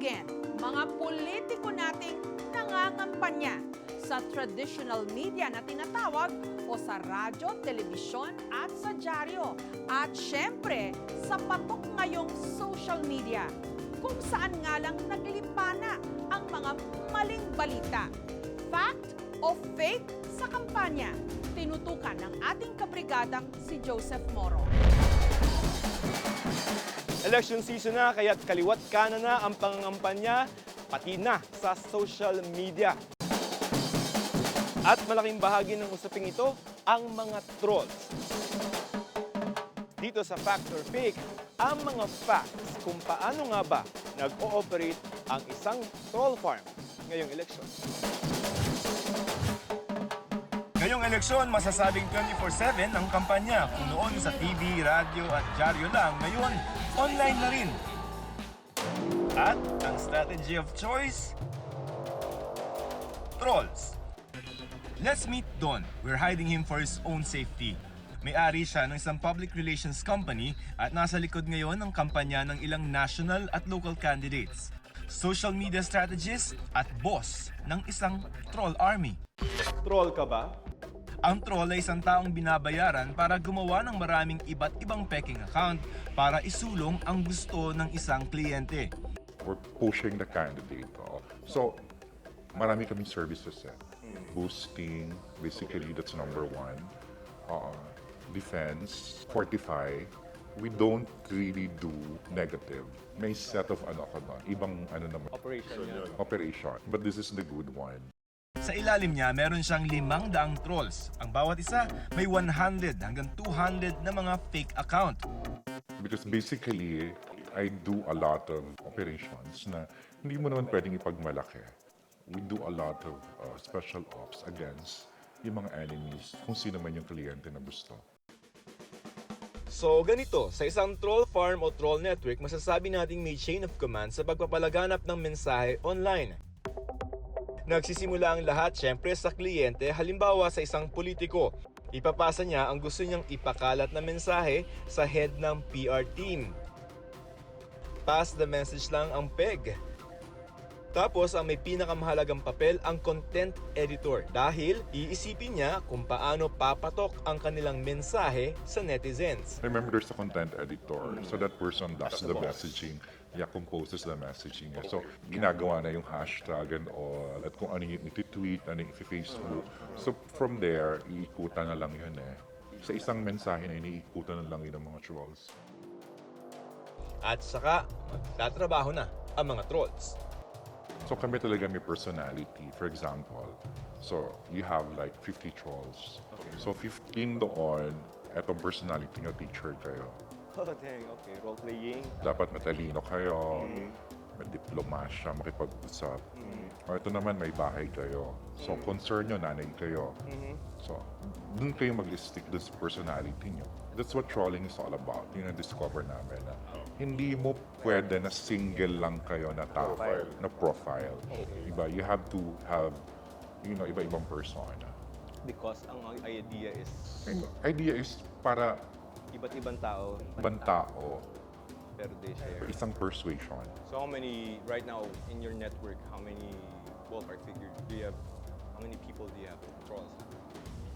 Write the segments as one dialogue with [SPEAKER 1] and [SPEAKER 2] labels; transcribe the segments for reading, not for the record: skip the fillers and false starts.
[SPEAKER 1] again, mga politiko nating nangangampanya sa traditional media na tinatawag o sa radyo, telebisyon at sa dyaryo. At syempre, sa patok ngayong social media, kung saan nga lang naglipana ang mga maling balita. Fact o fake sa kampanya? Tinutukan ng ating kabrigadang si Joseph Moro.
[SPEAKER 2] Election season na, kaya't kaliwat kanan na ang pangangampanya, pati na sa social media. At malaking bahagi ng usaping ito, ang mga trolls. Dito sa Fact or Fake, ang mga facts kung paano nga ba nag-ooperate ang isang troll farm ngayong eleksyon. Ngayong eleksyon, masasabing 24/7 ang kampanya. Kung noon sa TV, radyo at dyaryo lang, ngayon online na rin. At ang strategy of choice, trolls. Let's meet Don. We're hiding him for his own safety. May-ari siya ng isang public relations company at nasa likod ngayon ng kampanya ng ilang national at local candidates. Social media strategist at boss ng isang troll army. Troll ka ba? Ang troll ay isang taong binabayaran para gumawa ng maraming iba't ibang peking account para isulong ang gusto ng isang kliyente.
[SPEAKER 3] We're pushing the candidate. So, marami kaming services. Boosting, basically, that's number one. Defense, fortify. We don't really do negative. May set of ibang naman. Operation. But this is the good one.
[SPEAKER 2] Sa ilalim niya, meron siyang 500 trolls. Ang bawat isa may 100 hanggang 200 na mga fake account.
[SPEAKER 3] Because basically, I do a lot of operations na hindi mo naman pwedeng ipagmalaki. We do a lot of special ops against yung mga enemies, kung sino man yung kliyente na gusto.
[SPEAKER 2] So ganito, sa isang troll farm o troll network, masasabi nating may chain of command sa pagpapalaganap ng mensahe online. Nagsisimula ang lahat syempre sa kliyente, halimbawa sa isang politiko. Ipapasa niya ang gusto niyang ipakalat na mensahe sa head ng PR team. Pass the message lang ang peg. Tapos ang may pinakamahalagang papel ang content editor dahil iisipin niya kung paano papatok ang kanilang mensahe sa netizens.
[SPEAKER 3] Remember, there's a content editor. So that person does the messaging. Composes the messaging. So, ginagawa na yung hashtag and all, at kung ano yung iti-tweet, ano yung iti-Facebook. So, from there, iikutan na lang yun Sa isang mensahe na iniikutan na lang yun ng mga trolls.
[SPEAKER 2] At saka, magtatrabaho na ang mga trolls.
[SPEAKER 3] So, kami talaga may personality. For example, so, you have like 50 trolls. So, 15 doon, etong personality nyo, teacher kayo.
[SPEAKER 2] Oh, dang, okay. Role-playing.
[SPEAKER 3] Dapat matalino kayo, may diplomasya, makipag-usap. O ito naman, may bahay kayo. So, concern nyo, nanay kayo. So, dun kayo mag-stick dun sa personality nyo. That's what trolling is all about. Yung na-discover namin na hindi mo pwede na single lang kayo na tao, na profile. Diba? You have to have, iba-ibang persona.
[SPEAKER 4] Because ang idea is
[SPEAKER 3] And idea is para
[SPEAKER 4] iba't ibang tao,
[SPEAKER 3] ibang tao,
[SPEAKER 4] pero they share.
[SPEAKER 3] isang persuasion.
[SPEAKER 4] So how many, right now, in your network, how many ballpark figure do you have? How many people do you have trolls?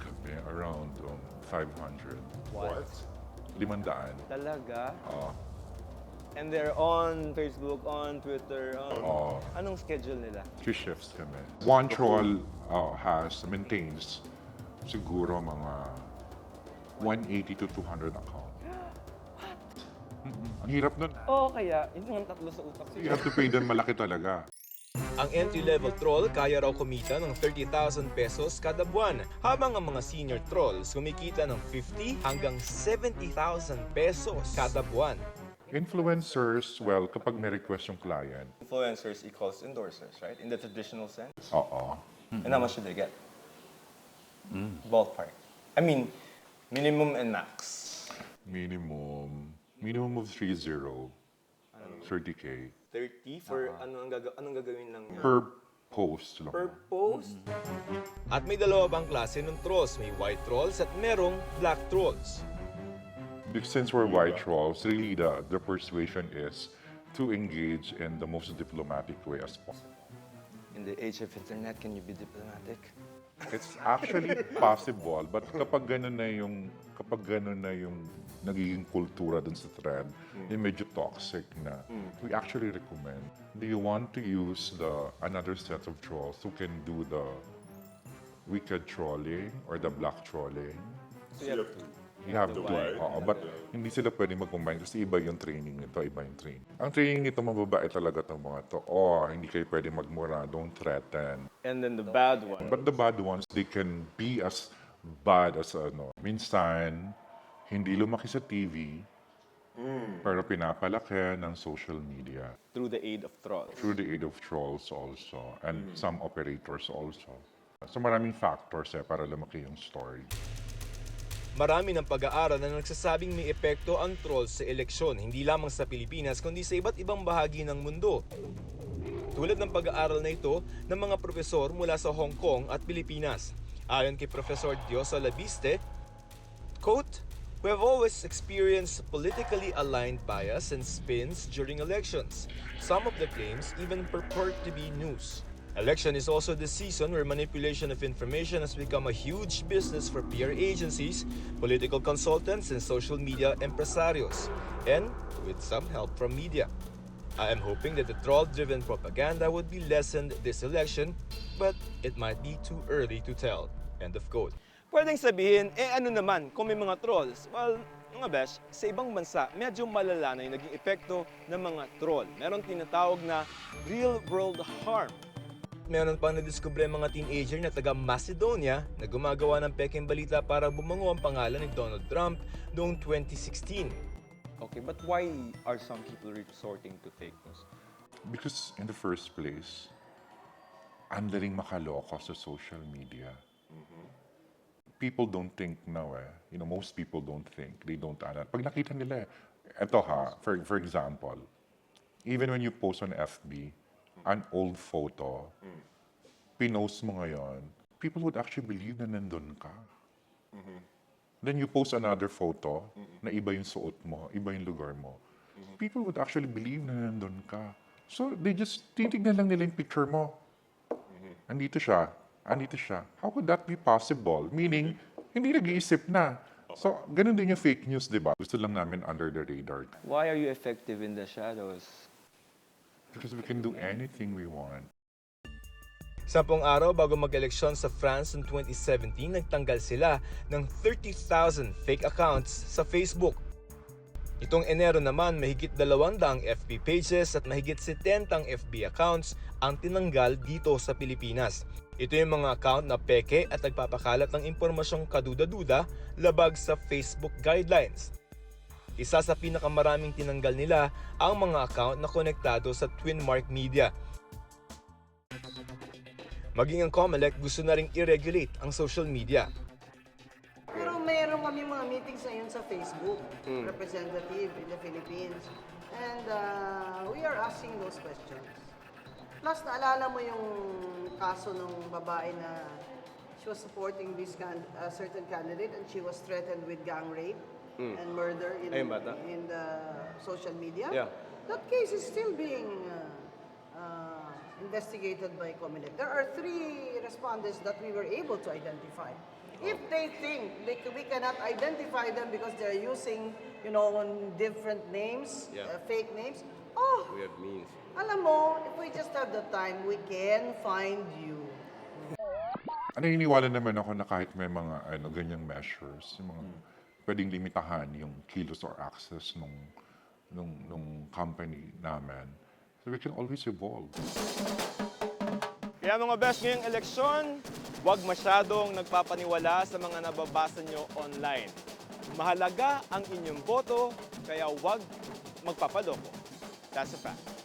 [SPEAKER 3] Kami, around 500.
[SPEAKER 4] What?
[SPEAKER 3] 500.
[SPEAKER 4] Talaga?
[SPEAKER 3] Oo.
[SPEAKER 4] And they're on Facebook, on Twitter, on...
[SPEAKER 3] Oo.
[SPEAKER 4] Anong schedule nila?
[SPEAKER 3] 3 shifts kami. One troll maintains siguro mga 180 to 200 account. Ang hirap nun.
[SPEAKER 4] Oo, kaya yun ang tatlo sa utak ko.
[SPEAKER 3] You have to pay them malaki talaga.
[SPEAKER 2] Ang entry-level troll kaya raw kumita ng 30,000 pesos kada buwan, habang ang mga senior trolls kumikita ng 50 hanggang 70,000 pesos kada buwan.
[SPEAKER 3] Influencers, well, kapag may request yung client,
[SPEAKER 4] Influencers equals endorsers, right? In the traditional sense.
[SPEAKER 3] oo.
[SPEAKER 4] And how much should they get? Ballpark. I mean, minimum and max.
[SPEAKER 3] Minimum of 30K
[SPEAKER 4] 30 for anong gagawin lang niya?
[SPEAKER 3] per post lang.
[SPEAKER 4] Per post?
[SPEAKER 2] At may dalawa pang klase ng trolls, may white trolls at merong black trolls.
[SPEAKER 3] Because since we're white trolls, really the persuasion is to engage in the most diplomatic way as possible.
[SPEAKER 4] In the age of internet, can you be diplomatic?
[SPEAKER 3] It's actually possible, but kapag ganun na yung nagiging kultura dun sa thread, yung medyo toxic na, we actually recommend. Do you want to use another set of trolls who can do the wicked trolling or the black trolling?
[SPEAKER 4] So
[SPEAKER 3] You have to. Oo, but hindi sila pwede mag-combine kasi iba yung training nito, iba yung training. Ang training nito, mababae talaga itong mga to. Hindi kayo pwede magmura, don't threaten.
[SPEAKER 4] And then the bad one.
[SPEAKER 3] But the bad ones, they can be as bad as minsan, hindi lumaki sa TV, pero pinapalaki ng social media.
[SPEAKER 4] Through the aid of trolls.
[SPEAKER 3] Through the aid of trolls also, and some operators also. So maraming factors para lumaki yung story.
[SPEAKER 2] Marami ng pag-aaral na nagsasabing may epekto ang trolls sa eleksyon, hindi lamang sa Pilipinas kundi sa iba't ibang bahagi ng mundo. Tulad ng pag-aaral na ito ng mga profesor mula sa Hong Kong at Pilipinas. Ayon kay Professor Diosa Labiste, quote, "We have always experienced politically aligned bias and spins during elections. Some of the claims even purport to be news. Election is also the season where manipulation of information has become a huge business for PR agencies, political consultants, and social media empresarios, and with some help from media. I am hoping that the troll-driven propaganda would be lessened this election, but it might be too early to tell." End of quote.
[SPEAKER 4] Pwedeng sabihin, ano naman kung may mga trolls? Well, mga besh, sa ibang bansa, medyo malala na yung naging epekto ng mga troll. Meron tinatawag na real-world harm.
[SPEAKER 2] Meron pang nadiskubre mga teenager na taga Macedonia na gumagawa ng pekeng balita para bumango ang pangalan ni Donald Trump noong 2016.
[SPEAKER 4] Okay, but why are some people resorting to fake news?
[SPEAKER 3] Because in the first place, ang daling makaloko sa social media. People don't think now most people don't think. They don't analyze. Pag nakita nila, for example, even when you post on FB, an old photo, pinost mo ngayon, people would actually believe na nandun ka. Then you post another photo na iba yung suot mo, iba yung lugar mo. People would actually believe na nandun ka. So they just titignan lang nila yung picture mo. Andito siya. How could that be possible? Meaning, hindi nag-iisip na. So, ganun din yung fake news, di ba? Gusto lang namin under the radar.
[SPEAKER 4] Why are you effective in the shadows?
[SPEAKER 3] Because we can do anything we want.
[SPEAKER 2] 10 araw bago mag-eleksyon sa France noong 2017, nagtanggal sila ng 30,000 fake accounts sa Facebook. Itong Enero naman, mahigit 200 FB pages at mahigit 70 FB accounts ang tinanggal dito sa Pilipinas. Ito yung mga account na peke at nagpapakalat ng impormasyong kaduda-duda labag sa Facebook guidelines. Isa sa pinakamaraming tinanggal nila ang mga account na konektado sa Twinmark Media. Maging ang COMELEC gusto na ring i-regulate ang social media.
[SPEAKER 5] Pero mayroon kami mga meetings ngayon sa Facebook, representative in the Philippines. And we are asking those questions. Plus, naalala mo yung kaso ng babae na she was supporting this certain candidate and she was threatened with gang rape and murder in the social media?
[SPEAKER 4] Yeah.
[SPEAKER 5] That case is still being investigated by COMELEC. There are 3 respondents that we were able to identify. If they think we cannot identify them because they're using, different names, fake names,
[SPEAKER 4] We have means.
[SPEAKER 5] alam mo, if we just have the time, we can find you.
[SPEAKER 3] Naniniwala naman ako na kahit may mga ganyang measures, yung mga pwedeng limitahan yung kilos or access nung company namin. So we can always evolve.
[SPEAKER 4] Kaya mga best, ngayong eleksyon, huwag masyadong nagpapaniwala sa mga nababasa nyo online. Mahalaga ang inyong boto, kaya huwag magpapadoko. That's a fact.